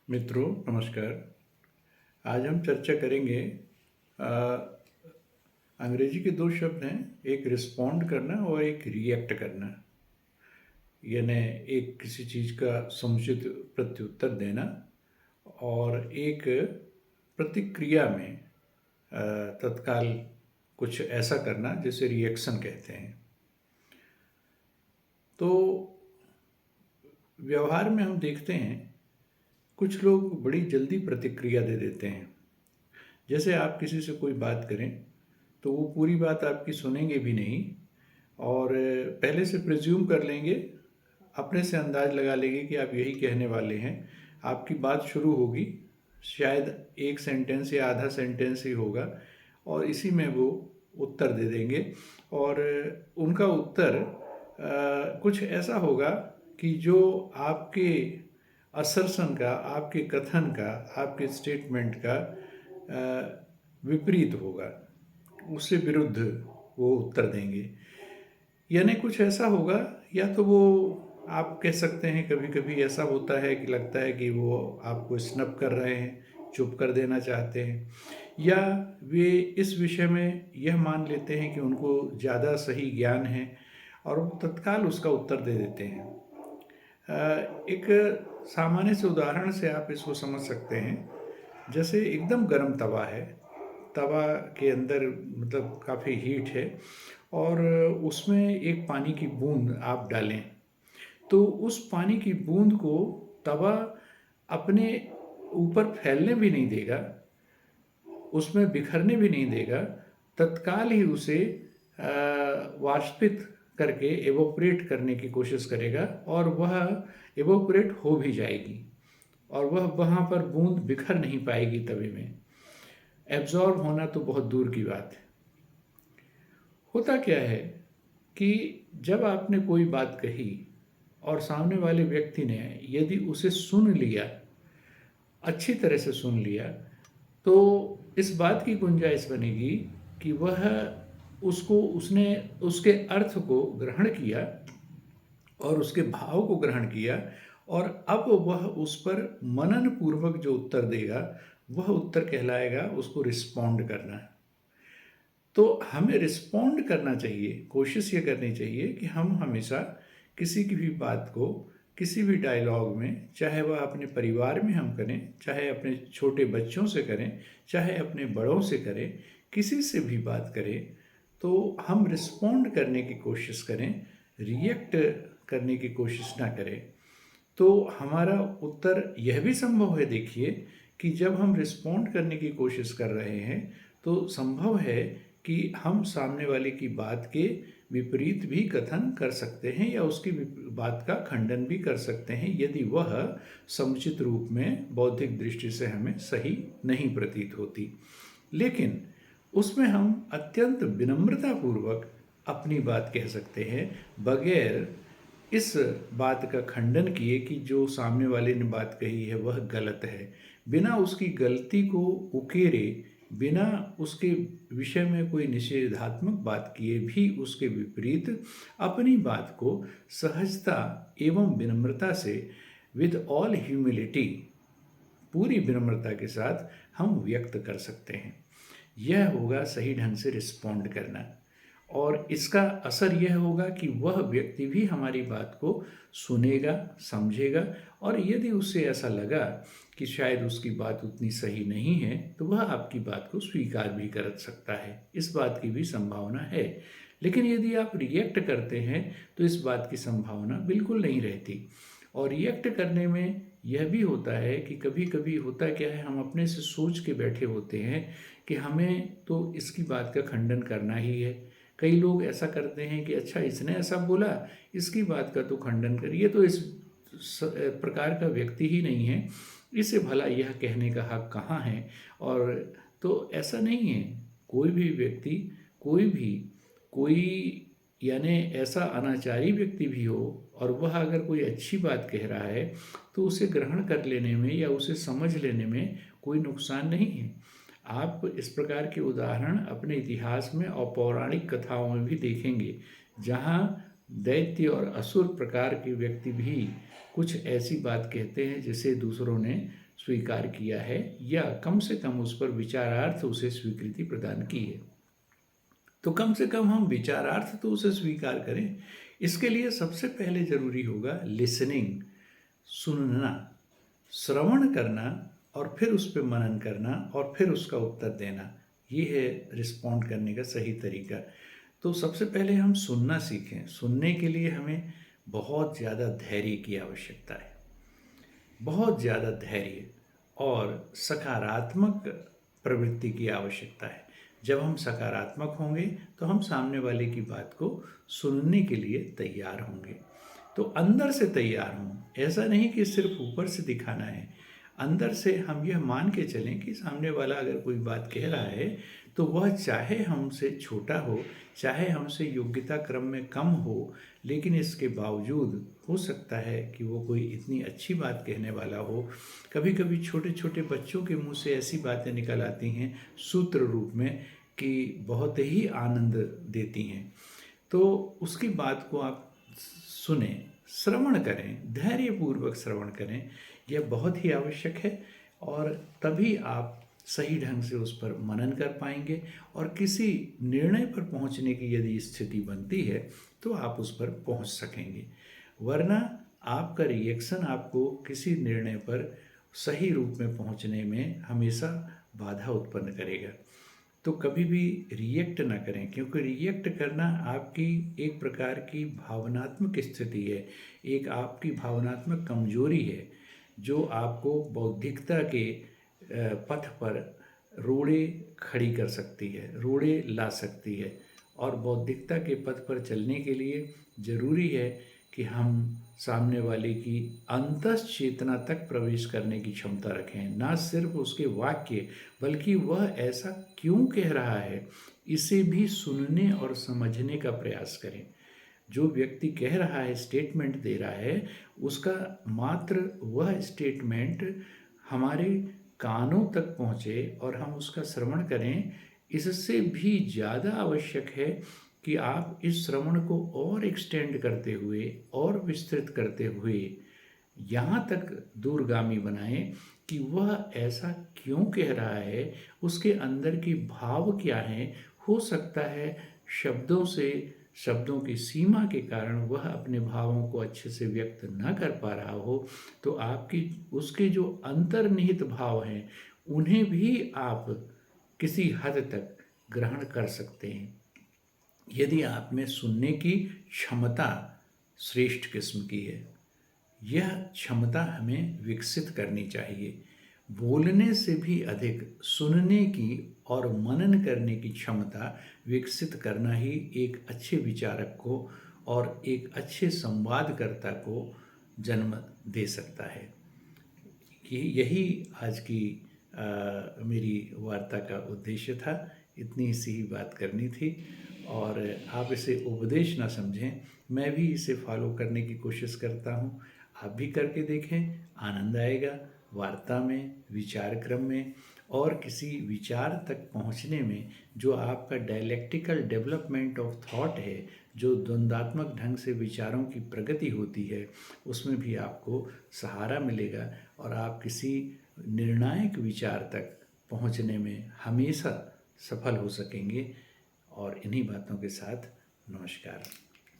मित्रों नमस्कार। आज हम चर्चा करेंगे। अ, अंग्रेजी के दो शब्द हैं, एक रिस्पॉन्ड करना और एक रिएक्ट करना। यानी एक किसी चीज़ का समुचित प्रत्युत्तर देना और एक प्रतिक्रिया में तत्काल कुछ ऐसा करना जिसे रिएक्शन कहते हैं। तो व्यवहार में हम देखते हैं कुछ लोग बड़ी जल्दी प्रतिक्रिया दे देते हैं। जैसे आप किसी से कोई बात करें तो वो पूरी बात आपकी सुनेंगे भी नहीं और पहले से प्रिज्यूम कर लेंगे, अपने से अंदाज लगा लेंगे कि आप यही कहने वाले हैं। आपकी बात शुरू होगी, शायद एक सेंटेंस या आधा सेंटेंस ही होगा और इसी में वो उत्तर दे देंगे। और उनका उत्तर कुछ ऐसा होगा कि जो आपके असर्शन का, आपके कथन का, आपके स्टेटमेंट का विपरीत होगा, उससे विरुद्ध वो उत्तर देंगे। यानी कुछ ऐसा होगा, या तो वो आप कह सकते हैं कभी कभी ऐसा होता है कि लगता है कि वो आपको स्नब कर रहे हैं, चुप कर देना चाहते हैं, या वे इस विषय में यह मान लेते हैं कि उनको ज़्यादा सही ज्ञान है और वो तत्काल उसका उत्तर दे देते हैं। एक सामान्य से उदाहरण से आप इसको समझ सकते हैं। जैसे एकदम गर्म तवा है, तवा के अंदर मतलब काफ़ी हीट है और उसमें एक पानी की बूंद आप डालें तो उस पानी की बूंद को तवा अपने ऊपर फैलने भी नहीं देगा, उसमें बिखरने भी नहीं देगा, तत्काल ही उसे वाष्पित करके एवोपरेट करने की कोशिश करेगा और वह एवोपरेट हो भी जाएगी और वह वहाँ पर बूंद बिखर नहीं पाएगी तवे में। एब्जॉर्ब होना तो बहुत दूर की बात है। होता क्या है कि जब आपने कोई बात कही और सामने वाले व्यक्ति ने यदि उसे सुन लिया, अच्छी तरह से सुन लिया, तो इस बात की गुंजाइश बनेगी कि वह उसने उसके अर्थ को ग्रहण किया और उसके भाव को ग्रहण किया और अब वह उस पर मनन पूर्वक जो उत्तर देगा वह उत्तर कहलाएगा उसको रिस्पॉन्ड करना। तो हमें रिस्पॉन्ड करना चाहिए, कोशिश ये करनी चाहिए कि हम हमेशा किसी की भी बात को, किसी भी डायलॉग में, चाहे वह अपने परिवार में हम करें, चाहे अपने छोटे बच्चों से करें, चाहे अपने बड़ों से करें, किसी से भी बात करें, तो हम रिस्पॉन्ड करने की कोशिश करें, रिएक्ट करने की कोशिश ना करें। तो हमारा उत्तर यह भी संभव है, देखिए, कि जब हम रिस्पॉन्ड करने की कोशिश कर रहे हैं तो संभव है कि हम सामने वाले की बात के विपरीत भी कथन कर सकते हैं या उसकी बात का खंडन भी कर सकते हैं यदि वह समुचित रूप में बौद्धिक दृष्टि से हमें सही नहीं प्रतीत होती। लेकिन उसमें हम अत्यंत विनम्रतापूर्वक अपनी बात कह सकते हैं बगैर इस बात का खंडन किए कि जो सामने वाले ने बात कही है वह गलत है, बिना उसकी गलती को उकेरे, बिना उसके विषय में कोई निषेधात्मक बात किए भी उसके विपरीत अपनी बात को सहजता एवं विनम्रता से, विद ऑल ह्यूमिलिटी, पूरी विनम्रता के साथ हम व्यक्त कर सकते हैं। यह होगा सही ढंग से रिस्पॉन्ड करना और इसका असर यह होगा कि वह व्यक्ति भी हमारी बात को सुनेगा, समझेगा और यदि उससे ऐसा लगा कि शायद उसकी बात उतनी सही नहीं है तो वह आपकी बात को स्वीकार भी कर सकता है। इस बात की भी संभावना है। लेकिन यदि आप रिएक्ट करते हैं तो इस बात की संभावना बिल्कुल नहीं रहती। और रिएक्ट करने में यह भी होता है कि कभी कभी होता क्या है, हम अपने से सोच के बैठे होते हैं कि हमें तो इसकी बात का खंडन करना ही है। कई लोग ऐसा करते हैं कि अच्छा इसने ऐसा बोला, इसकी बात का तो खंडन करिए, तो इस प्रकार का व्यक्ति ही नहीं है, इसे भला यह कहने का हक कहाँ है। और तो ऐसा नहीं है। कोई भी व्यक्ति, कोई यानी ऐसा अनाचारी व्यक्ति भी हो और वह अगर कोई अच्छी बात कह रहा है तो उसे ग्रहण कर लेने में या उसे समझ लेने में कोई नुकसान नहीं है। आप इस प्रकार के उदाहरण अपने इतिहास में और पौराणिक कथाओं में भी देखेंगे, जहाँ दैत्य और असुर प्रकार के व्यक्ति भी कुछ ऐसी बात कहते हैं जिसे दूसरों ने स्वीकार किया है या कम से कम उस पर विचारार्थ उसे स्वीकृति प्रदान की है। तो कम से कम हम विचारार्थ तो उसे स्वीकार करें। इसके लिए सबसे पहले जरूरी होगा लिसनिंग, सुनना, श्रवण करना और फिर उस पर मनन करना और फिर उसका उत्तर देना। ये है रिस्पॉन्ड करने का सही तरीका। तो सबसे पहले हम सुनना सीखें। सुनने के लिए हमें बहुत ज़्यादा धैर्य की आवश्यकता है, बहुत ज़्यादा धैर्य और सकारात्मक प्रवृत्ति की आवश्यकता है। जब हम सकारात्मक होंगे तो हम सामने वाले की बात को सुनने के लिए तैयार होंगे। तो अंदर से तैयार हों, ऐसा नहीं कि सिर्फ ऊपर से दिखाना है। अंदर से हम यह मान के चलें कि सामने वाला अगर कोई बात कह रहा है तो वह चाहे हमसे छोटा हो, चाहे हमसे योग्यता क्रम में कम हो, लेकिन इसके बावजूद हो सकता है कि वो कोई इतनी अच्छी बात कहने वाला हो। कभी कभी छोटे छोटे बच्चों के मुंह से ऐसी बातें निकल आती हैं सूत्र रूप में कि बहुत ही आनंद देती हैं। तो उसकी बात को आप सुने, श्रवण करें, धैर्यपूर्वक श्रवण करें। यह बहुत ही आवश्यक है और तभी आप सही ढंग से उस पर मनन कर पाएंगे और किसी निर्णय पर पहुंचने की यदि स्थिति बनती है तो आप उस पर पहुंच सकेंगे। वरना आपका रिएक्शन आपको किसी निर्णय पर सही रूप में पहुंचने में हमेशा बाधा उत्पन्न करेगा। तो कभी भी रिएक्ट ना करें, क्योंकि रिएक्ट करना आपकी एक प्रकार की भावनात्मक स्थिति है, एक आपकी भावनात्मक कमजोरी है जो आपको बौद्धिकता के पथ पर रोड़े खड़ी कर सकती है, रोड़े ला सकती है। और बौद्धिकता के पथ पर चलने के लिए ज़रूरी है कि हम सामने वाले की अंतस चेतना तक प्रवेश करने की क्षमता रखें। ना सिर्फ उसके वाक्य, बल्कि वह ऐसा क्यों कह रहा है इसे भी सुनने और समझने का प्रयास करें। जो व्यक्ति कह रहा है, स्टेटमेंट दे रहा है, उसका मात्र वह स्टेटमेंट हमारे कानों तक पहुँचे और हम उसका श्रवण करें, इससे भी ज़्यादा आवश्यक है कि आप इस श्रवण को और एक्सटेंड करते हुए और विस्तृत करते हुए यहाँ तक दूरगामी बनाएं कि वह ऐसा क्यों कह रहा है, उसके अंदर की भाव क्या है। हो सकता है शब्दों की सीमा के कारण वह अपने भावों को अच्छे से व्यक्त न कर पा रहा हो, तो आपकी उसके जो अंतर्निहित भाव हैं उन्हें भी आप किसी हद तक ग्रहण कर सकते हैं यदि आप में सुनने की क्षमता श्रेष्ठ किस्म की है। यह क्षमता हमें विकसित करनी चाहिए। बोलने से भी अधिक सुनने की और मनन करने की क्षमता विकसित करना ही एक अच्छे विचारक को और एक अच्छे संवादकर्ता को जन्म दे सकता है। यही आज की मेरी वार्ता का उद्देश्य था। इतनी सी ही बात करनी थी और आप इसे उपदेश ना समझें, मैं भी इसे फॉलो करने की कोशिश करता हूँ। आप भी करके देखें, आनंद आएगा वार्ता में, विचार क्रम में और किसी विचार तक पहुँचने में। जो आपका डायलेक्टिकल डेवलपमेंट ऑफ थॉट है, जो द्वंद्वात्मक ढंग से विचारों की प्रगति होती है, उसमें भी आपको सहारा मिलेगा और आप किसी निर्णायक विचार तक पहुँचने में हमेशा सफल हो सकेंगे। और इन्हीं बातों के साथ नमस्कार।